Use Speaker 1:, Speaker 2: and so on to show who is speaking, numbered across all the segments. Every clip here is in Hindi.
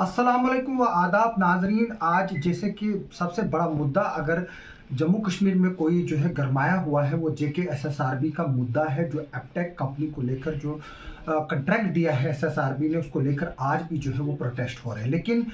Speaker 1: अस्सलाम वालेकुम व आदाब नाजरीन। आज जैसे कि सबसे बड़ा मुद्दा अगर जम्मू कश्मीर में कोई जो है गरमाया हुआ है वो JKSSRB का मुद्दा है, जो एपटेक कंपनी को लेकर जो कॉन्ट्रैक्ट दिया है SSRB ने, उसको लेकर आज भी जो है वो प्रोटेस्ट हो रहे हैं। लेकिन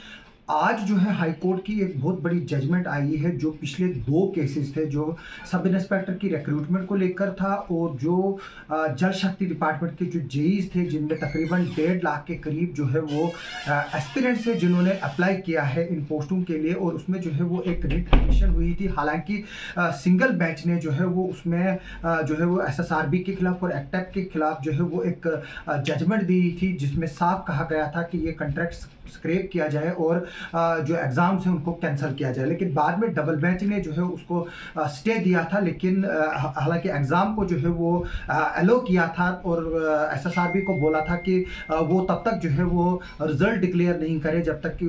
Speaker 1: आज जो है हाई कोर्ट की एक बहुत बड़ी जजमेंट आई है, जो पिछले दो केसेस थे, जो सब इंस्पेक्टर की रिक्रूटमेंट को लेकर था और जो जल शक्ति डिपार्टमेंट के जो जेईज थे, जिनमें तकरीबन 1.5 लाख के करीब जो है वो एस्पिरेंट्स है जिन्होंने अप्लाई किया है इन पोस्टों के लिए, और उसमें जो है वो एक रिट पिटीशन हुई थी। हालांकि सिंगल बेंच ने जो है वो उसमें जो है वो SSRB के खिलाफ और एपटेक के खिलाफ जो है वो एक जजमेंट दी थी, जिसमें साफ कहा गया था कि ये कॉन्ट्रैक्ट स्क्रैप किया जाए और जो एग्ज़ाम्स हैं उनको कैंसिल किया जाए। लेकिन बाद में डबल बेंच ने जो है उसको स्टे दिया था, लेकिन हालांकि एग्ज़ाम को जो है वो अलो किया था और SSRB को बोला था कि वो तब तक जो है वो रिजल्ट डिक्लेयर नहीं करे जब तक कि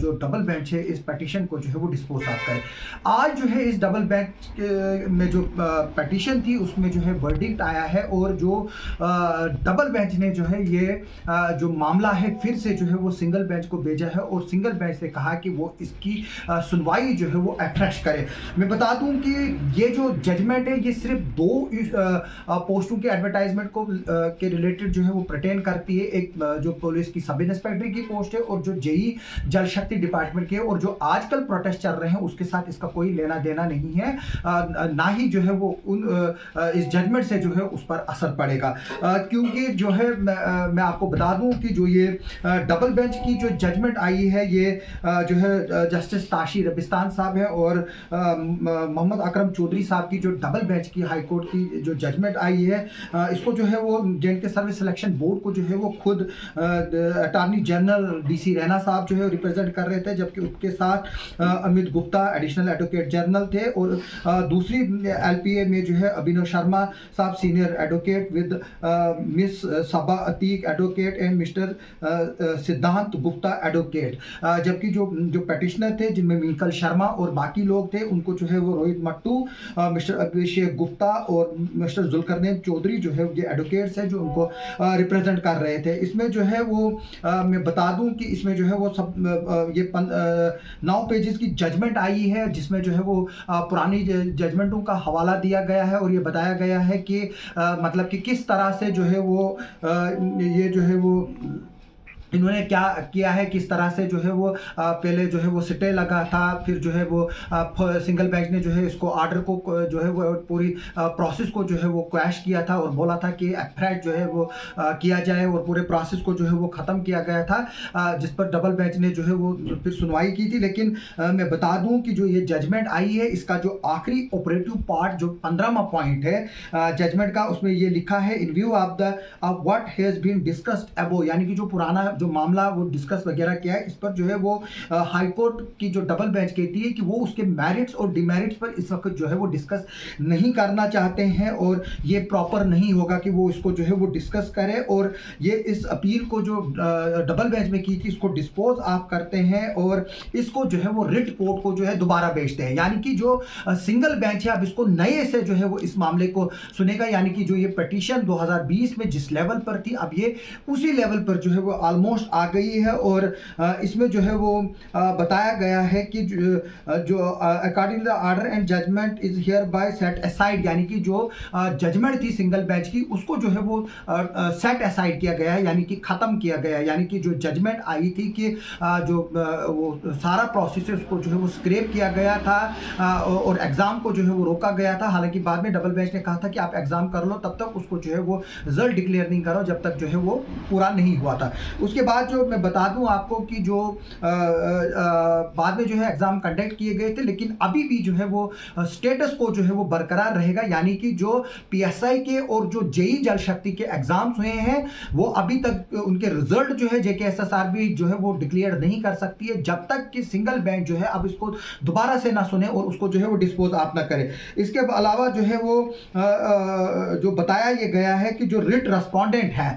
Speaker 1: जो डबल बेंच है इस पटिशन को जो है वो डिस्पोज ऑफ करे। आज जो है इस डबल बेंच में जो पटिशन थी उसमें जो है वर्डिक्ट आया है, और जो डबल बेंच ने जो है ये जो मामला है फिर से जो है वो सिंगल बेंच को भेजा है, और सिंगल बेंच से कहा कि वो इसकी सुनवाई जो है वो अफ्रेश करे। मैं बता दूं कि ये जो जजमेंट है ये सिर्फ दो पोस्टों के एडवर्टाइजमेंट को के रिलेटेड जो है वो प्रटेन करती है। एक जो पुलिस की सब इंस्पेक्टर की पोस्ट है और जो जेई जल शक्ति डिपार्टमेंट के, और जो आजकल प्रोटेस्ट चल रहे हैं उसके साथ इसका कोई लेना देना नहीं है, ना ही जो है वो इस जजमेंट से जो है उस पर असर पड़ेगा। क्योंकि जो है मैं आपको बता दूं कि जो ये डबल बेंच की जो जजमेंट आई है ये जो है जस्टिस ताशी रबिस्तान साहब है और मोहम्मद अकरम चौधरी साहब की जो डबल बेंच की हाई कोर्ट की जो जजमेंट आई है, इसको जो है वो JNK सर्विस सिलेक्शन बोर्ड को जो है वो खुद अटॉर्नी जनरल DC रैना साहब जो है रिप्रेजेंट कर रहे थे, जबकि उसके साथ Amit Gupta additional advocate general थे, और दूसरी LPA में जो है अभिनव शर्मा साहब senior advocate with miss Saba Atiq advocate and mister Siddhant Gupta advocate. जबकि जो पेटिशनर थे जिनमें मिंकल शर्मा और बाकी लोग थे, उनको जो है वो रोहित मट्टू, मिस्टर अभिषेक गुप्ता और मिस्टर जुल्करनैन चौधरी जो है ये एडवोकेट्स हैं जो उनको रिप्रेजेंट कर रहे थे। इसमें जो है वो मैं बता दूं कि इसमें जो है वो सब ये 9 पेजेस की जजमेंट आई है, जिसमें जो है वो पुरानी जजमेंटों का हवाला दिया गया है और ये बताया गया है कि मतलब कि किस तरह से जो है वो ये जो है वो इन्होंने क्या किया है, किस तरह से जो है वो पहले जो है वो स्टे लगा था, फिर जो है वो सिंगल बेंच ने जो है इसको ऑर्डर को जो है वो पूरी प्रोसेस को जो है वो क्वैश किया था और बोला था कि अफ्रेश जो है वो किया जाए, और पूरे प्रोसेस को जो है वो ख़त्म किया गया था, जिस पर डबल बेंच ने जो है वो फिर सुनवाई की थी। लेकिन मैं बता दूं कि जो ये जजमेंट आई है इसका जो आखिरी ऑपरेटिव पार्ट जो 15वां पॉइंट है जजमेंट का, उसमें ये लिखा है in view of the what has been discussed above, यानी कि जो पुराना जो मामला वो डिस्कस वगैरह किया है, इस पर जो है वो हाई कोर्ट की जो डबल बेंच कहती है कि वो उसके मेरिट्स और डिमेरिट्स पर इस वक्त जो है वो डिस्कस नहीं करना चाहते हैं, और ये प्रॉपर नहीं होगा कि वो इसको जो है वो डिस्कस करे, और ये इस अपील को जो डबल बेंच में की थी इसको डिस्पोज ऑफ करते हैं और इसको जो है वो रिट कोर्ट को जो है दोबारा भेजते हैं। यानी कि जो सिंगल बेंच है अब इसको नए से जो है वो इस मामले को सुनेगा, यानी कि जो ये पिटीशन 2020 में जिस लेवल पर थी अब ये उसी लेवल पर जो है वो ऑलमोस्ट आ गई है। और इसमें जो है वो बताया गया है कि जो according to the order and judgement is hereby set aside, यानी कि जो जजमेंट थी सिंगल बेंच की उसको जो है वो सेट असाइड किया गया है, यानी कि ख़त्म किया गया है। यानी कि जो जजमेंट आई थी कि जो वो सारा प्रोसेस है उसको जो है वो स्क्रैप किया गया था और एग्ज़ाम को जो है वो रोका गया था। हालांकि बाद में डबल बेंच ने कहा था कि आप एग्ज़ाम कर लो, तब तक उसको जो है वो रिजल्ट डिक्लेयर नहीं करो जब तक जो है वो पूरा नहीं हुआ था। उसके बाद जो मैं बता दूं आपको कि जो बाद में जो है एग्ज़ाम कंडक्ट किए गए थे, लेकिन अभी भी जो है वो स्टेटस को जो है वो बरकरार रहेगा, यानी कि जो PSI के और जो JEE जल शक्ति के एग्ज़ाम्स हुए हैं वो अभी तक उनके रिजल्ट जो है JKSSRB जो है वो डिक्लेयर नहीं कर सकती है जब तक कि सिंगल बेंच जो है अब इसको दोबारा से ना सुने और उसको जो है वो डिस्पोज ऑफ ना करे। इसके अलावा जो है वो जो बताया ये गया है कि जो रिट रेस्पोंडेंट है,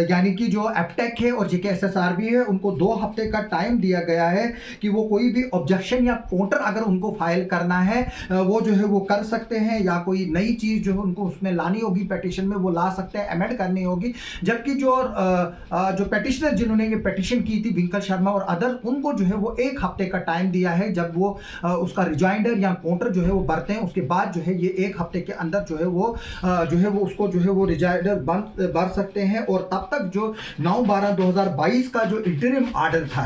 Speaker 1: यानी कि जो एपटेक है और जेकेएसएसआरबी है उनको 2 हफ्ते का टाइम दिया गया है कि वो कोई भी ऑब्जेक्शन या काउंटर अगर उनको फाइल करना है वो जो है वो कर सकते हैं, या कोई नई चीज़ जो है उनको उसमें लानी होगी पिटीशन में वो ला सकते हैं, अमेंड करनी होगी। जबकि जो पेटिशनर जिन्होंने ये पिटीशन की थी विंकल शर्मा और अदर, उनको जो है वो 1 हफ्ते का टाइम दिया है। जब वो उसका रिजाइंडर या काउंटर जो है वो भरते हैं उसके बाद जो है ये 1 हफ्ते के अंदर जो है वो उसको जो है वो रिजाइंडर भर सकते हैं। और तब तक जो 9/12/2022 का जो इंटरिम ऑर्डर था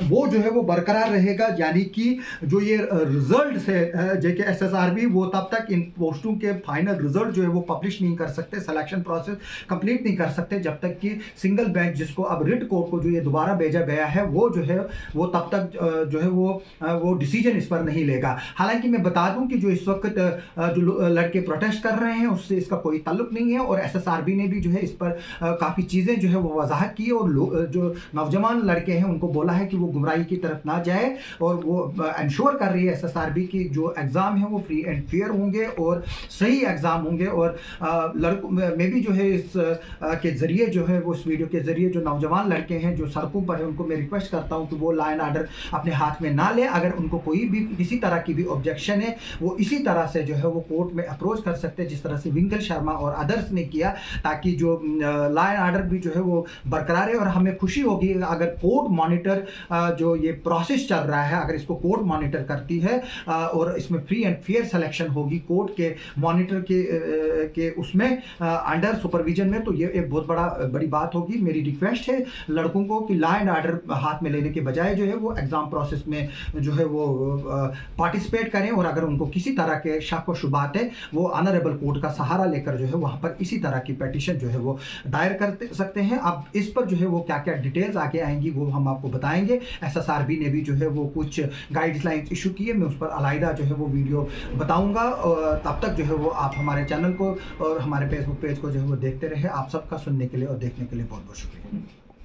Speaker 1: वो जो है वो बरकरार रहेगा, यानी कि जो ये रिजल्ट है जेकेएसएसआरबी वो तब तक इन पोस्टों के फाइनल रिजल्ट जो है वो पब्लिश नहीं कर सकते, सिलेक्शन प्रोसेस कंप्लीट नहीं कर सकते जब तक कि सिंगल बेंच जिसको अब रिट कोर्ट को जो ये दोबारा भेजा गया है वो जो है वो तब तक जो है वो डिसीजन इस पर नहीं लेगा। हालांकि मैं बता दूं कि जो इस वक्त जो लड़के प्रोटेस्ट कर रहे हैं उससे इसका कोई ताल्लुक नहीं है, और एसएसआरबी ने भी जो है इस पर काफ़ी चीज़ें जो है वो वजाहत की और जो नौजवान लड़के हैं उनको बोला है कि वो गुमराही की तरफ ना जाए, और वो इंश्योर कर रही है एसएसआरबी की जो एग्ज़ाम है वो फ्री एंड फेयर होंगे और सही एग्ज़ाम होंगे। और लड़कों में भी जो है इस के ज़रिए जो है वो इस वीडियो के ज़रिए जो नौजवान लड़के हैं जो सड़कों पर है उनको मैं रिक्वेस्ट करता हूँ कि वो लॉ एंड ऑर्डर अपने हाथ में ना ले। अगर उनको कोई भी किसी तरह की भी ऑब्जेक्शन है वो इसी तरह से जो है वो कोर्ट में अप्रोच कर सकते हैं जिस तरह से विंकल शर्मा और अदर्स ने किया, ताकि जो लॉ एंड ऑर्डर भी जो है वो बरकरार है। और हमें खुशी होगी अगर कोर्ट मॉनिटर जो ये प्रोसेस चल रहा है अगर इसको कोर्ट मॉनिटर करती है और इसमें फ्री एंड फेयर सिलेक्शन होगी कोर्ट के मॉनिटर के उसमें अंडर सुपरविजन में, तो ये एक बहुत बड़ी बात होगी। मेरी रिक्वेस्ट है लड़कों को कि लॉ एंड ऑर्डर हाथ में लेने के बजाय जो है वो एग्ज़ाम प्रोसेस में जो है वो पार्टिसिपेट करें, और अगर उनको किसी तरह के शक व शुबात है वो ऑनरेबल कोर्ट का सहारा लेकर जो है वहाँ पर इसी तरह की पिटीशन जो है वो दायर कर सकते हैं। अब इस पर जो है वो क्या क्या डिटेल्स आगे आएंगी वो हम आपको बताएंगे। एसएसआरबी ने भी जो है वो कुछ गाइडलाइंस इशू की है, मैं उस पर अलहदा जो है वो वीडियो बताऊँगा। और तब तक जो है वो आप हमारे चैनल को और हमारे फेसबुक पेज को जो है वो देखते रहे। आप सबका सुनने के लिए और देखने के लिए बहुत बहुत शुक्रिया।